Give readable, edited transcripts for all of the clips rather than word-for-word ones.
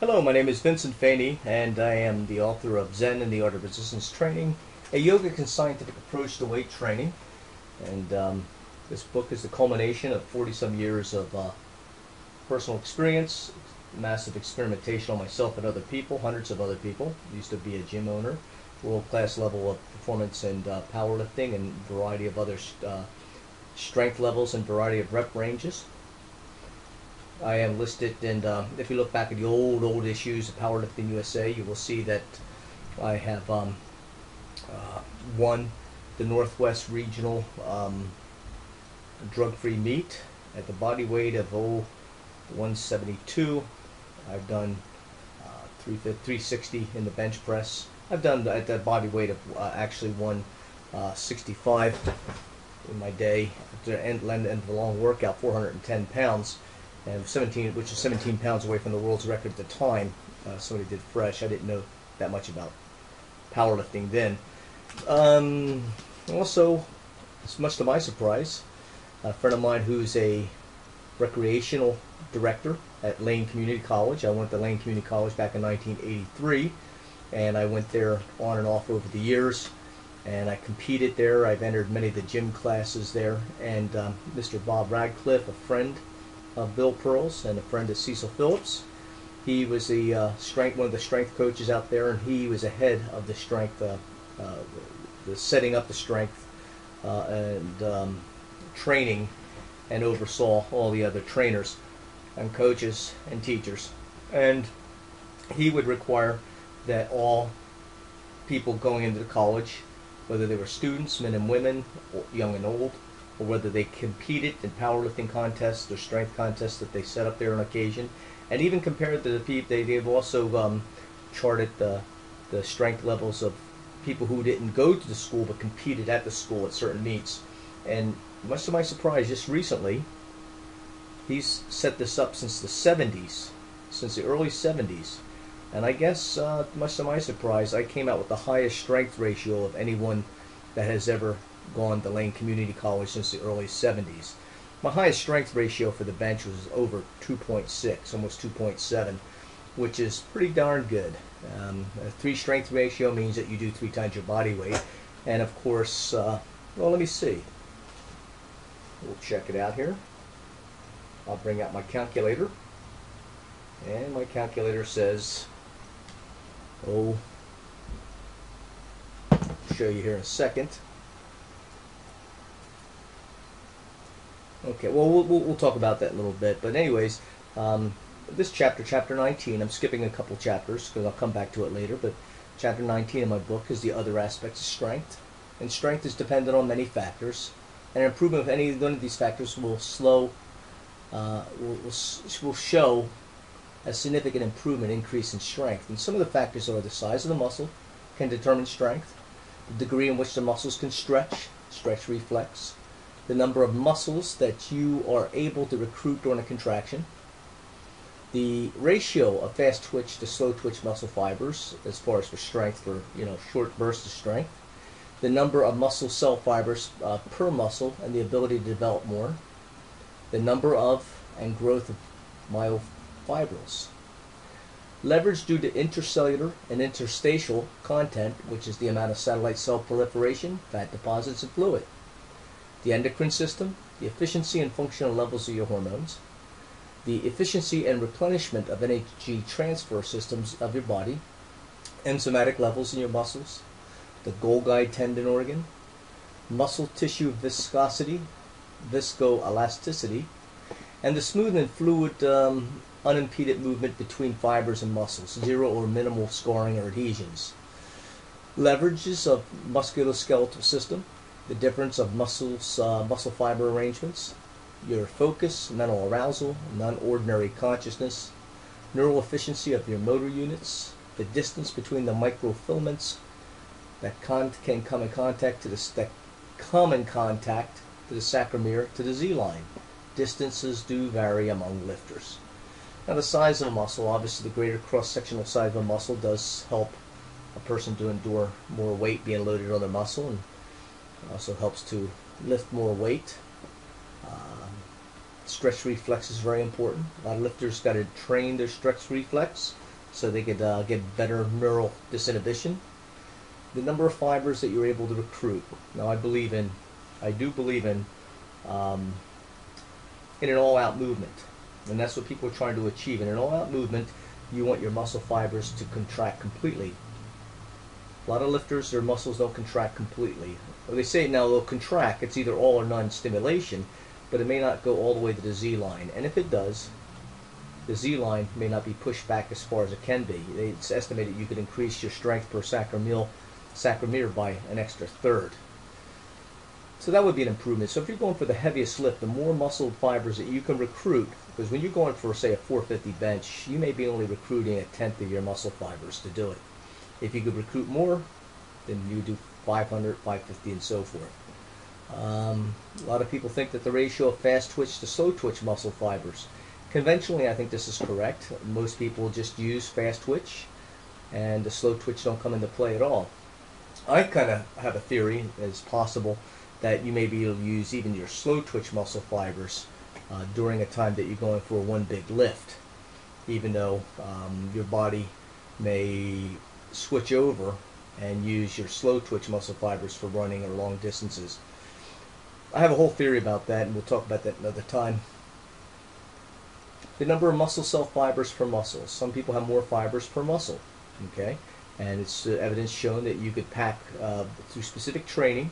Hello, my name is Vincent Faney, and I am the author of Zen and the Art of Resistance Training, a yogic and scientific approach to weight training. And this book is the culmination of 40-some years of personal experience, massive experimentation on myself and other people, hundreds of other people. I used to be a gym owner, world-class level of performance and powerlifting, and a variety of other strength levels and variety of rep ranges. I am listed, and if you look back at the old issues of Powerlifting USA, you will see that I have won the Northwest Regional drug-free meet at the body weight of 172. I've done 360 in the bench press. I've done at the body weight of actually 165 in my day at the end of the long workout, 410 pounds. And 17, which is 17 pounds away from the world's record at the time. Somebody did fresh. I didn't know that much about powerlifting then. Also, much to my surprise, a friend of mine who's a recreational director at Lane Community College. I went to Lane Community College back in 1983, and I went there on and off over the years, and I competed there. I've entered many of the gym classes there, and Mr. Bob Radcliffe, a friend of Bill Pearl's and a friend of Cecil Phillips. He was the one of the strength coaches out there, and he was ahead of the strength, the setting up the strength and training, and oversaw all the other trainers and coaches and teachers. And he would require that all people going into the college, whether they were students, men and women, or young and old, or whether they competed in powerlifting contests or strength contests that they set up there on occasion, and even compared to the people, they've also charted the strength levels of people who didn't go to the school but competed at the school at certain meets. And much to my surprise, just recently, he's set this up since the 70s, since the early 70s. And I guess, much to my surprise, I came out with the highest strength ratio of anyone that has ever gone to Lane Community College since the early 70s. My highest strength ratio for the bench was over 2.6, almost 2.7, which is pretty darn good. A 3 strength ratio means that you do 3 times your body weight. And of course, well, let me see. We'll check it out here. I'll bring out my calculator. And my calculator says, I'll show you here in a second. Okay, well, we'll talk about that in a little bit. But anyways, this chapter 19, I'm skipping a couple chapters because I'll come back to it later, but chapter 19 in my book is the other aspects of strength. And strength is dependent on many factors. And an improvement of any one of these factors will show a significant improvement, increase in strength. And some of the factors are the size of the muscle can determine strength, the degree in which the muscles can stretch reflex, the number of muscles that you are able to recruit during a contraction, the ratio of fast twitch to slow twitch muscle fibers as far as for strength, for short bursts of strength, the number of muscle cell fibers per muscle and the ability to develop more, the number of and growth of myofibrils, leverage due to intercellular and interstitial content, which is the amount of satellite cell proliferation, fat deposits, and fluid, the endocrine system, the efficiency and functional levels of your hormones, the efficiency and replenishment of energy transfer systems of your body, enzymatic levels in your muscles, the Golgi tendon organ, muscle tissue viscosity, viscoelasticity, and the smooth and fluid unimpeded movement between fibers and muscles, zero or minimal scarring or adhesions, leverages of musculoskeletal system, the difference of muscle fiber arrangements, your focus, mental arousal, non-ordinary consciousness, neural efficiency of your motor units, the distance between the microfilaments that can come in contact to the sarcomere to the Z-line. Distances do vary among lifters. Now, the size of a muscle, obviously the greater cross-sectional size of a muscle does help a person to endure more weight being loaded on their muscle, and also helps to lift more weight. Stretch reflex is very important. A lot of lifters got to train their stretch reflex. so they could get better neural disinhibition. The number of fibers that you're able to recruit. Now I do believe in an all-out movement, and that's what people are trying to achieve. In an all-out movement, you want your muscle fibers to contract completely. A lot of lifters, their muscles don't contract completely. Well, they say now they'll contract. It's either all or none stimulation, but it may not go all the way to the Z line. And if it does, the Z line may not be pushed back as far as it can be. It's estimated you could increase your strength per sacrometer by an extra third. So that would be an improvement. So if you're going for the heaviest lift, the more muscle fibers that you can recruit, because when you're going for, say, a 450 bench, you may be only recruiting a tenth of your muscle fibers to do it. If you could recruit more, then you do 500, 550, and so forth. A lot of people think that the ratio of fast twitch to slow twitch muscle fibers. Conventionally, I think this is correct. Most people just use fast twitch, and the slow twitch don't come into play at all. I kind of have a theory, it's possible, that you may be able to use even your slow twitch muscle fibers during a time that you're going for one big lift, even though your body may switch over and use your slow twitch muscle fibers for running or long distances. I have a whole theory about that, and we'll talk about that another time. The number of muscle cell fibers per muscle. Some people have more fibers per muscle, okay? And it's evidence shown that you could pack through specific training.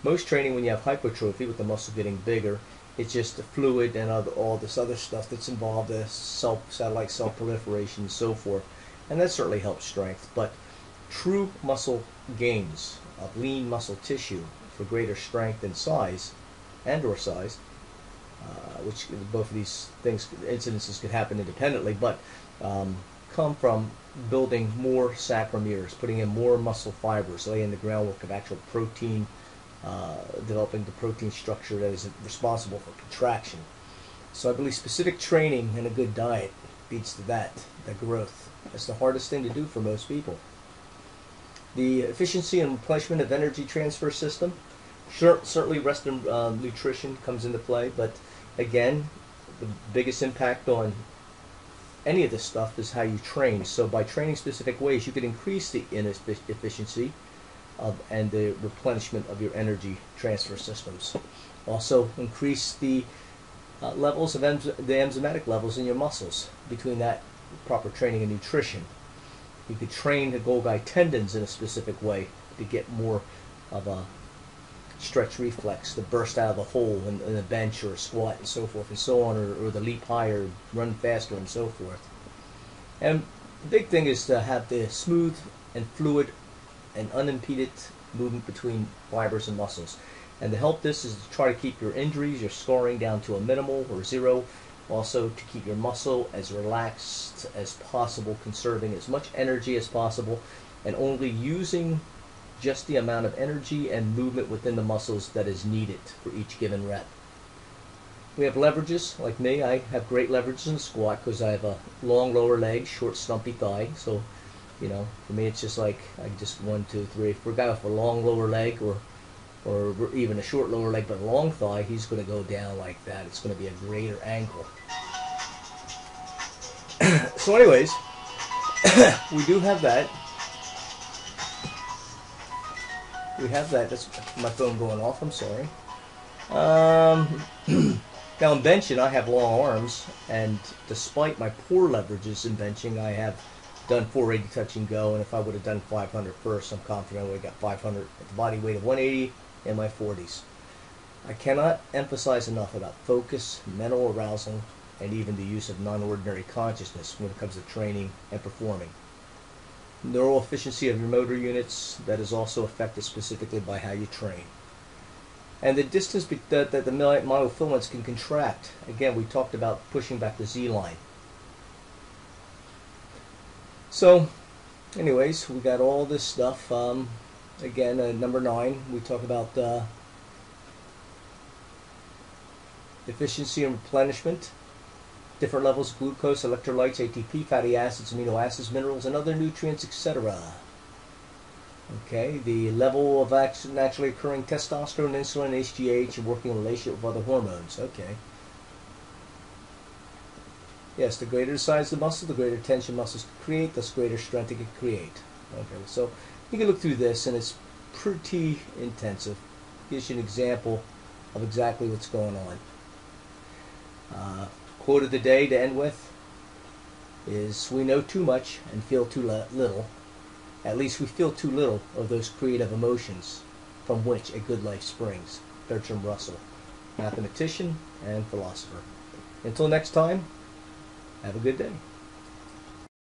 Most training, when you have hypertrophy with the muscle getting bigger, it's just the fluid and all this other stuff that's involved, the satellite cell proliferation and so forth. And that certainly helps strength. But true muscle gains of lean muscle tissue for greater strength and size, which both of these incidences could happen independently, but come from building more sacromeres, putting in more muscle fibers, laying the groundwork of actual protein, developing the protein structure that is responsible for contraction. So I believe specific training and a good diet beats the growth. That's the hardest thing to do for most people. The efficiency and replenishment of energy transfer system. Certainly rest and nutrition comes into play, but again, the biggest impact on any of this stuff is how you train. So by training specific ways, you could increase the efficiency and the replenishment of your energy transfer systems. Also increase the levels of the enzymatic levels in your muscles between that proper training and nutrition. You could train the Golgi tendons in a specific way to get more of a stretch reflex, to burst out of the hole in a bench or a squat and so forth and so on, or the leap higher, run faster and so forth. And the big thing is to have the smooth and fluid and unimpeded movement between fibers and muscles. And to help this is to try to keep your injuries, your scarring down to a minimal or zero. Also to keep your muscle as relaxed as possible, conserving as much energy as possible, and only using just the amount of energy and movement within the muscles that is needed for each given rep. We have leverages, like me. I have great leverages in the squat because I have a long lower leg, short stumpy thigh. So, you know, for me it's just like, I just 1, 2, 3. For a guy with a long lower leg or even a short lower leg but a long thigh, he's going to go down like that. It's going to be a greater angle. So anyways, we do have that. We have that. That's my phone going off. I'm sorry. Now in benching, I have long arms, and despite my poor leverages in benching, I have done 480 touch and go, and if I would have done 500 first, I'm confident I would have got 500 at the body weight of 180 in my 40s. I cannot emphasize enough about focus, mental arousal, and even the use of non-ordinary consciousness when it comes to training and performing. Neural efficiency of your motor units, that is also affected specifically by how you train. And the distance that the myofilaments can contract. Again, we talked about pushing back the Z line. So, anyways, we got all this stuff. Again, number 9, we talk about efficiency and replenishment, different levels of glucose, electrolytes, ATP, fatty acids, amino acids, minerals, and other nutrients, etc. Okay, the level of naturally occurring testosterone, insulin, HGH, and working in relationship with other hormones. Okay. Yes, the greater the size of the muscle, the greater tension muscles can create, thus greater strength it can create. Okay, so you can look through this, and it's pretty intensive. Gives you an example of exactly what's going on. Quote of the day to end with is, we know too much and feel too little. At least we feel too little of those creative emotions from which a good life springs. Bertrand Russell, mathematician and philosopher. Until next time, have a good day.